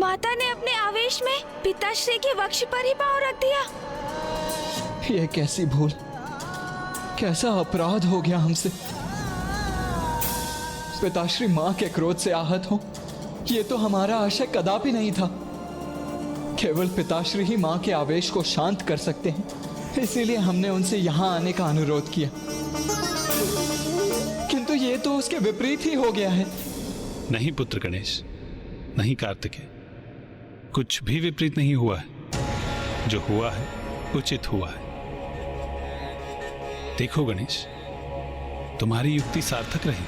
माता ने अपने आवेश में पिताश्री के वक्ष पर ही पांव रख दिया। ये कैसी भूल, कैसा अपराध हो गया हमसे। पिताश्री माँ के क्रोध से आहत हो, ये तो हमारा आशय कदापि नहीं था। केवल पिताश्री ही माँ के आवेश को शांत कर सकते हैं, इसीलिए हमने उनसे यहाँ आने का अनुरोध किया। किंतु ये तो उसके विपरीत ही हो गया है। नहीं पुत्र गणेश, नहीं कार्तिकेय, कुछ भी विपरीत नहीं हुआ है। जो हुआ है उचित हुआ है। देखो गणेश, तुम्हारी युक्ति सार्थक रही।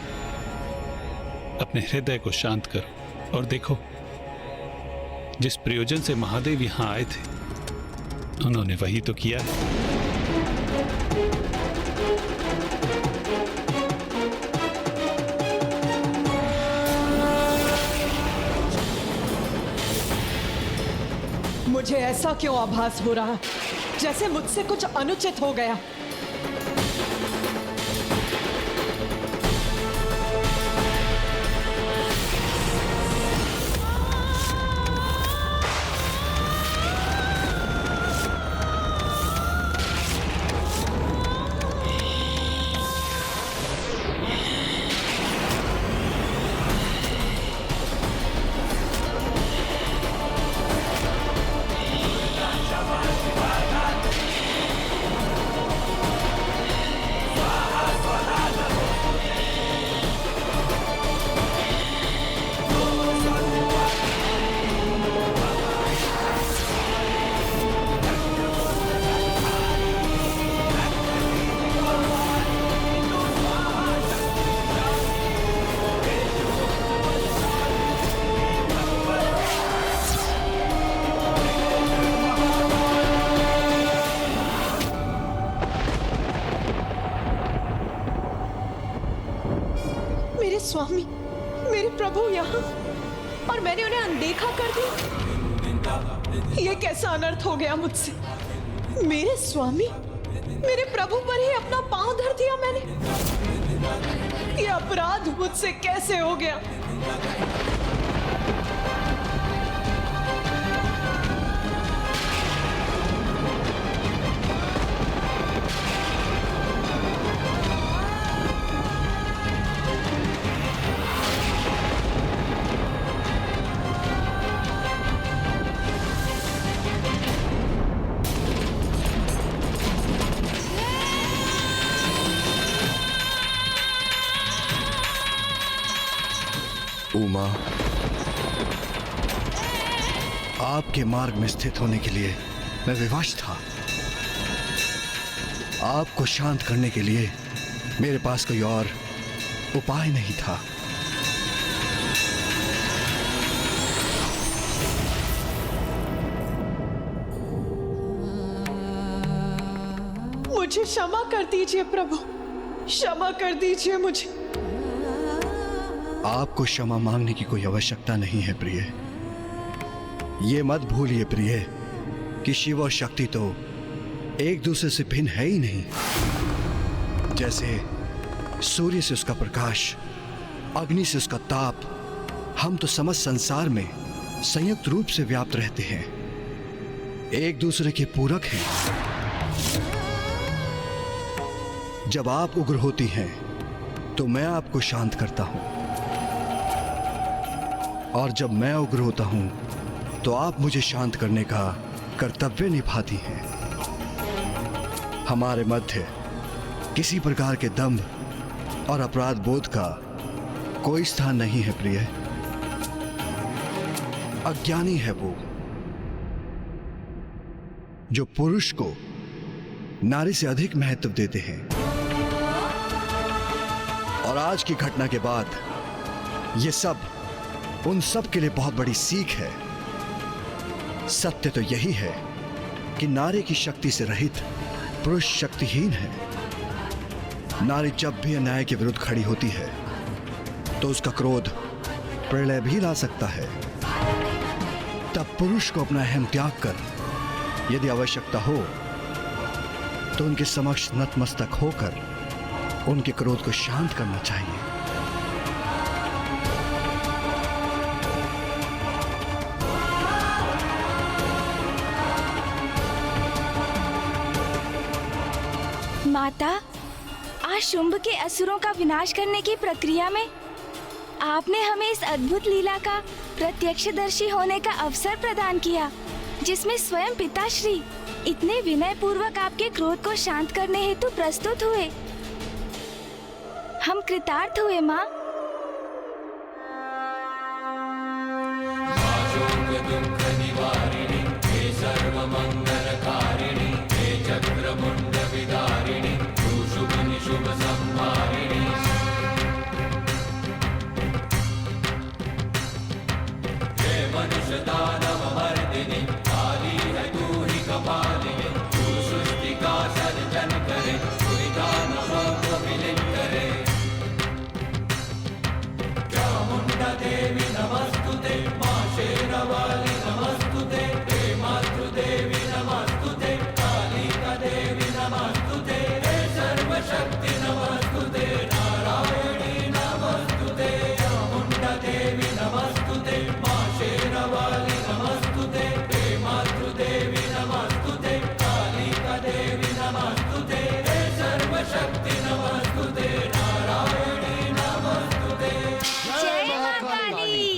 अपने हृदय को शांत करो और देखो, जिस प्रयोजन से महादेव यहां आए थे, उन्होंने वही तो किया है। मुझे ऐसा क्यों आभास हो रहा, जैसे मुझसे कुछ अनुचित हो गया। मेरे स्वामी, मेरे प्रभु यहाँ, और मैंने उन्हें अनदेखा कर दिया। ये कैसा अनर्थ हो गया मुझसे। मेरे स्वामी, मेरे प्रभु पर ही अपना पांव धर दिया मैंने। ये अपराध मुझसे कैसे हो गया। उमा, आपके मार्ग में स्थित होने के लिए मैं विवश था। आपको शांत करने के लिए मेरे पास कोई और उपाय नहीं था। मुझे क्षमा कर दीजिए प्रभु, क्षमा कर दीजिए मुझे। आपको क्षमा मांगने की कोई आवश्यकता नहीं है प्रिय। ये मत भूलिए प्रिय कि शिव और शक्ति तो एक दूसरे से भिन्न है ही नहीं। जैसे सूर्य से उसका प्रकाश, अग्नि से उसका ताप, हम तो समस्त संसार में संयुक्त रूप से व्याप्त रहते हैं, एक दूसरे के पूरक हैं। जब आप उग्र होती हैं तो मैं आपको शांत करता हूं, और जब मैं उग्र होता हूं तो आप मुझे शांत करने का कर्तव्य निभाती हैं। हमारे मध्य किसी प्रकार के दंभ और अपराध बोध का कोई स्थान नहीं है प्रिय। अज्ञानी है वो जो पुरुष को नारी से अधिक महत्व देते हैं। और आज की घटना के बाद ये सब उन सब के लिए बहुत बड़ी सीख है। सत्य तो यही है कि नारी की शक्ति से रहित पुरुष शक्तिहीन है। नारी जब भी अन्याय के विरुद्ध खड़ी होती है तो उसका क्रोध प्रलय भी ला सकता है। तब पुरुष को अपना अहम त्याग कर यदि आवश्यकता हो तो उनके समक्ष नतमस्तक होकर उनके क्रोध को शांत करना चाहिए। माता, आज शुंभ के असुरों का विनाश करने की प्रक्रिया में आपने हमें इस अद्भुत लीला का प्रत्यक्षदर्शी होने का अवसर प्रदान किया, जिसमें स्वयं पिताश्री इतने विनय पूर्वक आपके क्रोध को शांत करने हेतु प्रस्तुत हुए। हम कृतार्थ हुए माँ।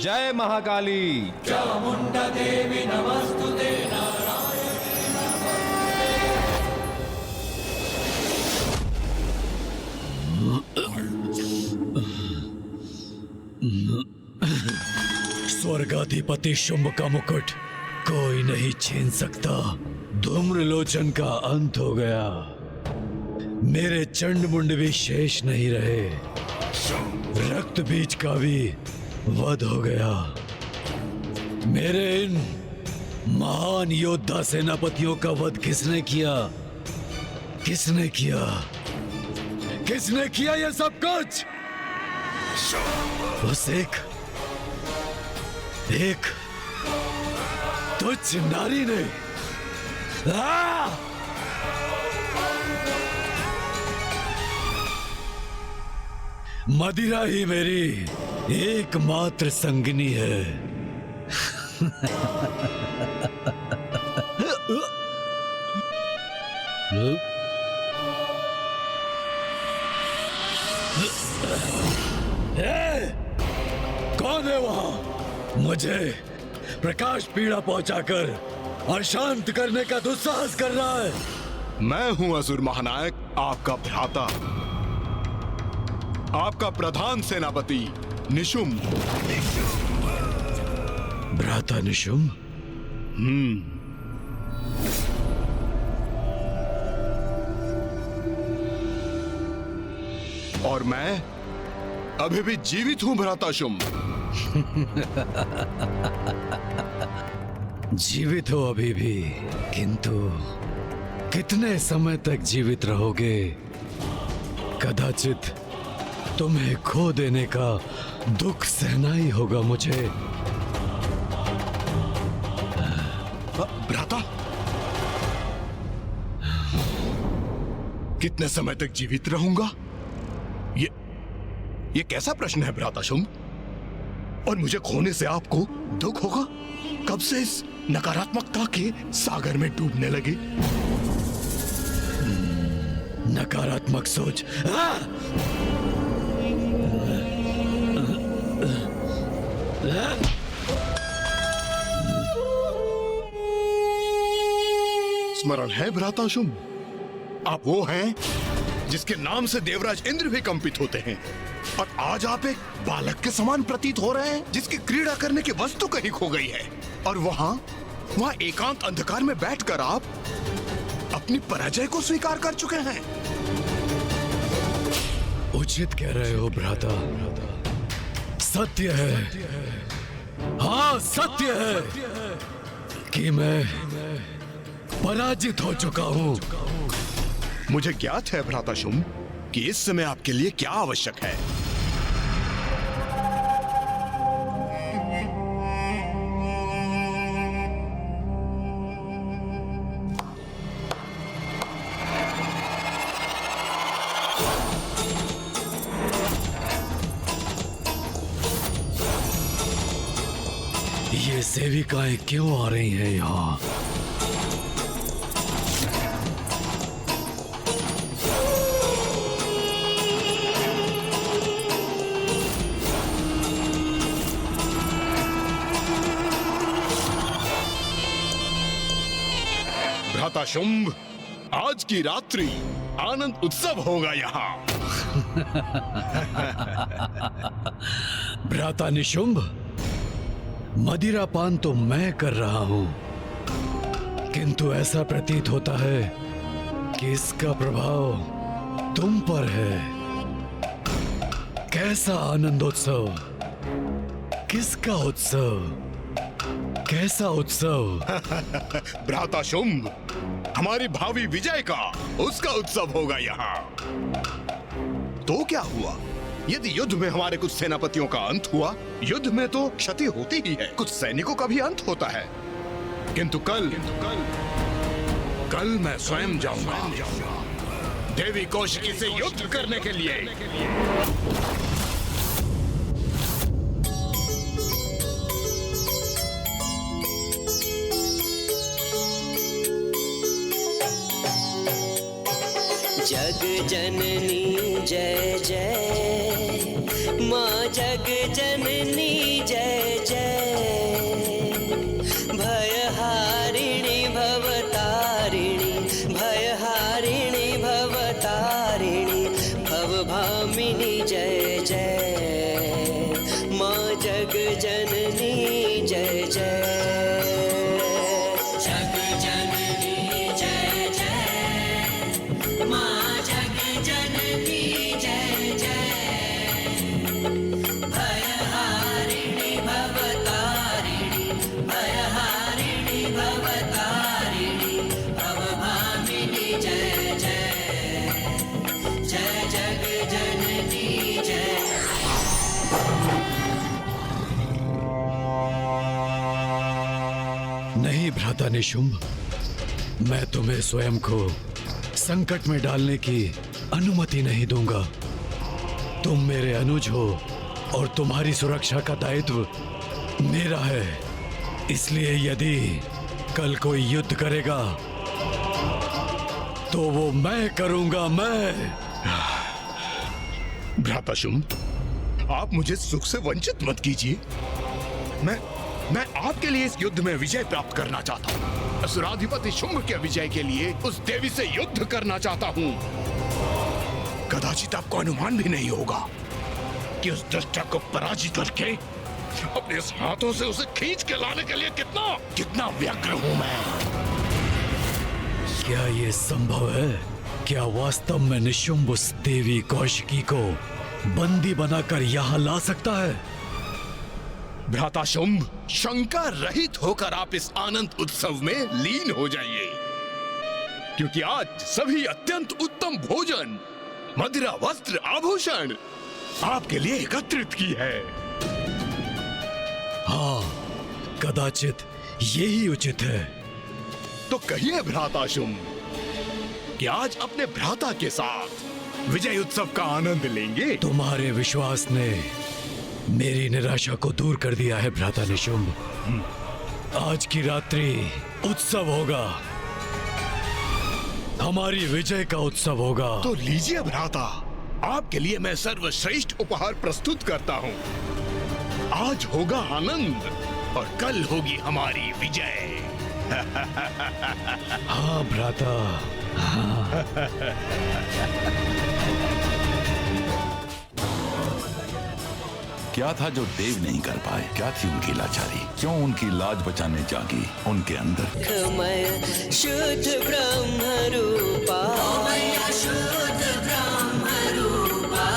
जय महाकाली। चामुंडा देवी नमस्तुते। स्वर्गाधिपति शुंभ का मुकुट कोई नहीं छीन सकता। धूम्रलोचन का अंत हो गया, मेरे चंड मुंड भी शेष नहीं रहे। रक्त बीज का भी वध हो गया। मेरे इन महान योद्धा सेनापतियों का वध किसने किया? किसने किया? किसने किया ये सब कुछ? उस एक तुच्छ नारी ने। मदिरा ही मेरी एकमात्र संगिनी है। कौन है वहां? मुझे प्रकाश पीड़ा पहुंचाकर अशांत करने का दुस्साहस कर रहा है। मैं हूं असुर महानायक, आपका भ्राता, आपका प्रधान सेनापति निशुंभ। भ्राता निशुंभ? और मैं अभी भी जीवित हूं भ्राता शुंभ। जीवित हो अभी भी, किंतु कितने समय तक जीवित रहोगे? कदाचित तुम्हें खो देने का दुख सहना ही होगा मुझे। भ्राता, कितने समय तक जीवित रहूंगा? ये कैसा प्रश्न है भ्राता शुंभ? और मुझे खोने से आपको दुख होगा? कब से इस नकारात्मकता के सागर में डूबने लगे? नकारात्मक सोच। स्मरण है भ्राता शुंभ? आप वो हैं जिसके नाम से देवराज इंद्र भी कंपित होते हैं, और आज आप एक बालक के समान प्रतीत हो रहे हैं जिसकी क्रीड़ा करने की वस्तु कहीं खो गई है। और वहां एकांत अंधकार में बैठकर आप अपनी पराजय को स्वीकार कर चुके हैं। उचित कह रहे हो भ्राता, सत्य है, हाँ सत्य है कि मैं पराजित हो चुका हूं। मुझे ज्ञात है भ्राता शुंभ कि इस समय आपके लिए क्या आवश्यक है। ये सेविकाएं क्यों आ रही हैं यहाँ? भ्राता शुंभ, आज की रात्रि आनंद उत्सव होगा यहाँ। भ्राता निशुंभ, मदिरापान तो मैं कर रहा हूं, किंतु ऐसा प्रतीत होता है कि इसका प्रभाव तुम पर है। कैसा आनंदोत्सव, किसका उत्सव, कैसा उत्सव? भ्राता शुंभ, हमारी भावी विजय का, उसका उत्सव होगा यहाँ। तो क्या हुआ यदि युद्ध में हमारे कुछ सेनापतियों का अंत हुआ? युद्ध में तो क्षति होती ही है, कुछ सैनिकों का भी अंत होता है। किंतु कल मैं स्वयं जाऊंगा देवी कौशिकी से युद्ध करने के लिए। जग जननी जय जय, माँ जग जननी जय जय। भयहारिणी भवतारिणी, भयहारिणी भवतारिणी, भवभामिनी जय जय। माँ जग जननी जय जय। जग जननी जय जय, माँ जग जननी जय जय। भयहारिणी भवतारिणी, भयहारिणी भवतारिणी, भवभामिनी जय जय। जय जग जननी जय। नहीं भ्राता निशुंभ, मैं तुम्हें स्वयं को संकट में डालने की अनुमति नहीं दूंगा। तुम मेरे अनुज हो और तुम्हारी सुरक्षा का दायित्व मेरा है। इसलिए यदि कल कोई युद्ध करेगा तो वो मैं करूंगा, मैं। भ्राता शुंभ, आप मुझे सुख से वंचित मत कीजिए। मैं आपके लिए इस युद्ध में विजय प्राप्त करना चाहता हूँ। असुराधिपति शुंभ के विजय के लिए उस देवी से युद्ध करना चाहता हूँ। कदाचित आपको अनुमान भी नहीं होगा कि उस दुष्टा को पराजित करके अपने इस हाथों से उसे खींच के लाने के लिए कितना व्यग्र हूँ मैं। क्या ये संभव है? क्या वास्तव में निशुंभ उस देवी कौशिकी को बंदी बनाकर यहाँ ला सकता है? भ्राता शुंभ, शंका रहित होकर आप इस आनंद उत्सव में लीन हो जाइए, क्योंकि आज सभी अत्यंत उत्तम भोजन, मदिरा, वस्त्र, आभूषण आपके लिए एकत्रित की है। हाँ, कदाचित यही उचित है। तो कहिए भ्राता शुंभ कि आज अपने भ्राता के साथ विजय उत्सव का आनंद लेंगे। तुम्हारे विश्वास ने मेरी निराशा को दूर कर दिया है भ्राता निशुंभ। आज की रात्रि उत्सव होगा, हमारी विजय का उत्सव होगा। तो लीजिए भ्राता, आपके लिए मैं सर्वश्रेष्ठ उपहार प्रस्तुत करता हूँ। आज होगा आनंद और कल होगी हमारी विजय। हाँ भ्राता, हाँ। क्या था जो देव नहीं कर पाए? क्या थी उनकी लाचारी? क्यों उनकी लाज बचाने जागी उनके अंदर? खमय शुद्ध ब्रह्म रूपा, शुद्ध ब्रह्म रूपा,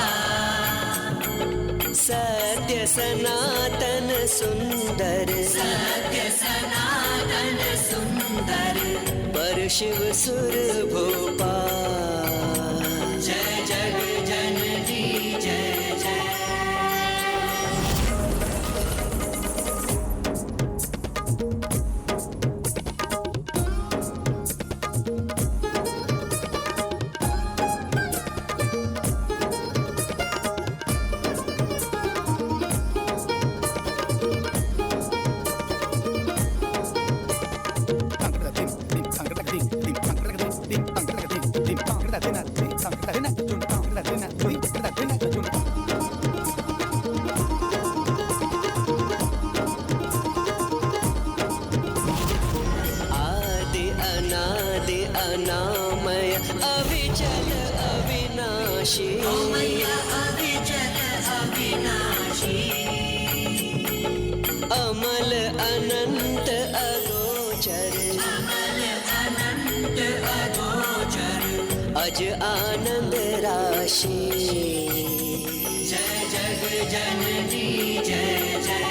सत्य सनातन सुंदर, सत्य सनातन सुंदर, पर शिव सुर भूपा। जय जग जननी जय जय। अमल अनंत अगोचर, अमल अनंत अगोचर, अज आनंद राशि। जय जग जननी जय जय।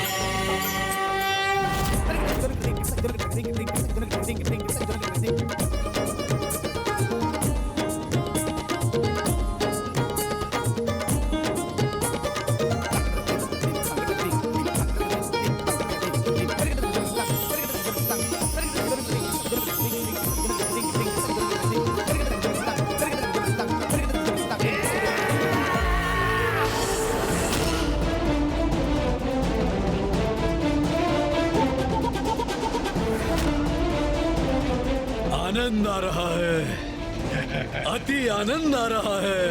आनंद आ रहा है, अति आनंद आ रहा है।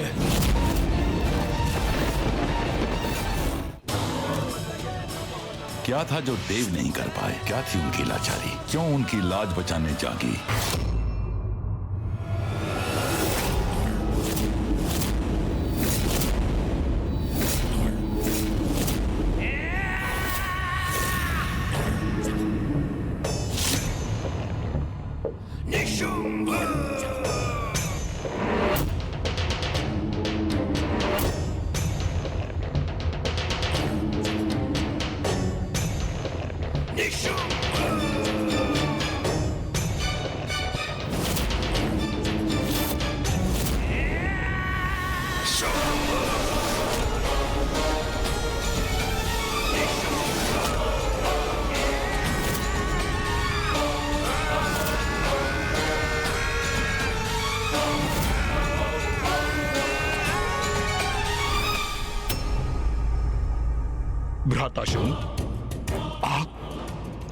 क्या था जो देव नहीं कर पाए? क्या थी उनकी लाचारी? क्यों उनकी लाज बचाने जागी? भ्राताशुम,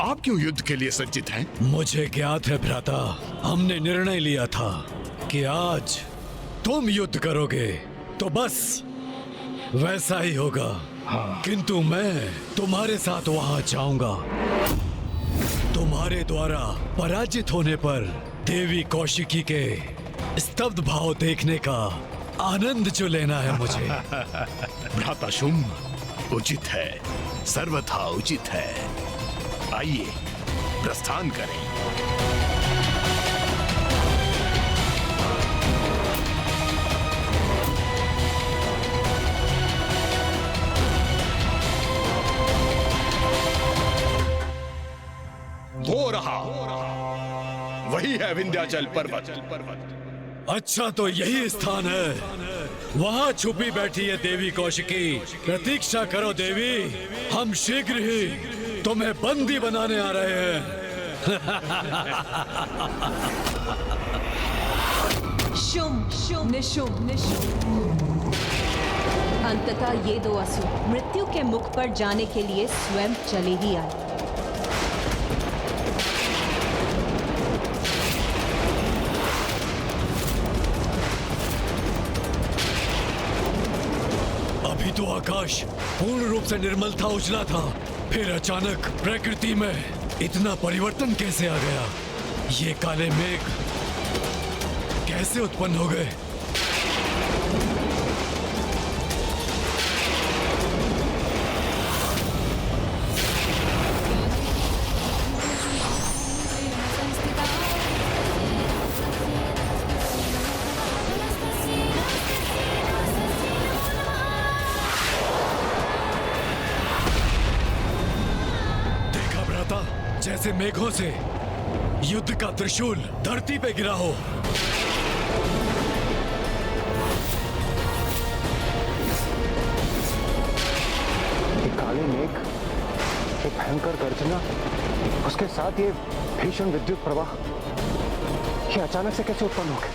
आप क्यों युद्ध के लिए सज्जित हैं? मुझे ज्ञात है भ्राता, हमने निर्णय लिया था कि आज तुम युद्ध करोगे तो बस वैसा ही होगा। किंतु मैं तुम्हारे साथ वहां जाऊंगा। तुम्हारे द्वारा पराजित होने पर देवी कौशिकी के स्तब्ध भाव देखने का आनंद जो लेना है मुझे। भ्राताशुम, उचित है, सर्वथा उचित है। आइए प्रस्थान करें। हो रहा वही है विंध्याचल पर्वत। अच्छा, तो यही स्थान है। वहाँ छुपी बैठी है देवी कौशिकी। प्रतीक्षा करो देवी, हम शीघ्र ही तुम्हें बंदी बनाने आ रहे हैं। शुम शुम निशुम निशुम। अंततः ये दो असुर मृत्यु के मुख पर जाने के लिए स्वयं चले ही आए। अभी तो आकाश पूर्ण रूप से निर्मल था, उजला था, फिर अचानक प्रकृति में इतना परिवर्तन कैसे आ गया? ये काले मेघ कैसे उत्पन्न हो गए? जैसे मेघों से युद्ध का त्रिशूल धरती पे गिरा हो। एक काले मेघ, एक भयंकर गर्जना, उसके साथ ये भीषण विद्युत प्रवाह, ये अचानक से कैसे उत्पन्न हो गए?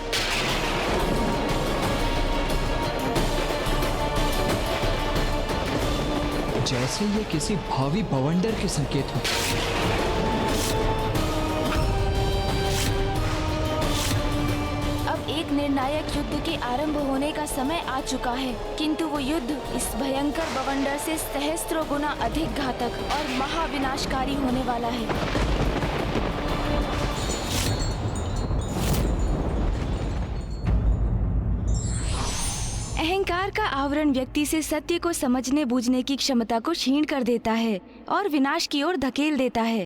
जैसे ये किसी भावी बवंडर के संकेत हो। एक निर्णायक युद्ध के आरंभ होने का समय आ चुका है, किंतु वो युद्ध इस भयंकर बवंडर से सहस्त्रों गुना अधिक घातक और महाविनाशकारी होने वाला है। अहंकार का आवरण व्यक्ति से सत्य को समझने बूझने की क्षमता को क्षीण कर देता है और विनाश की ओर धकेल देता है।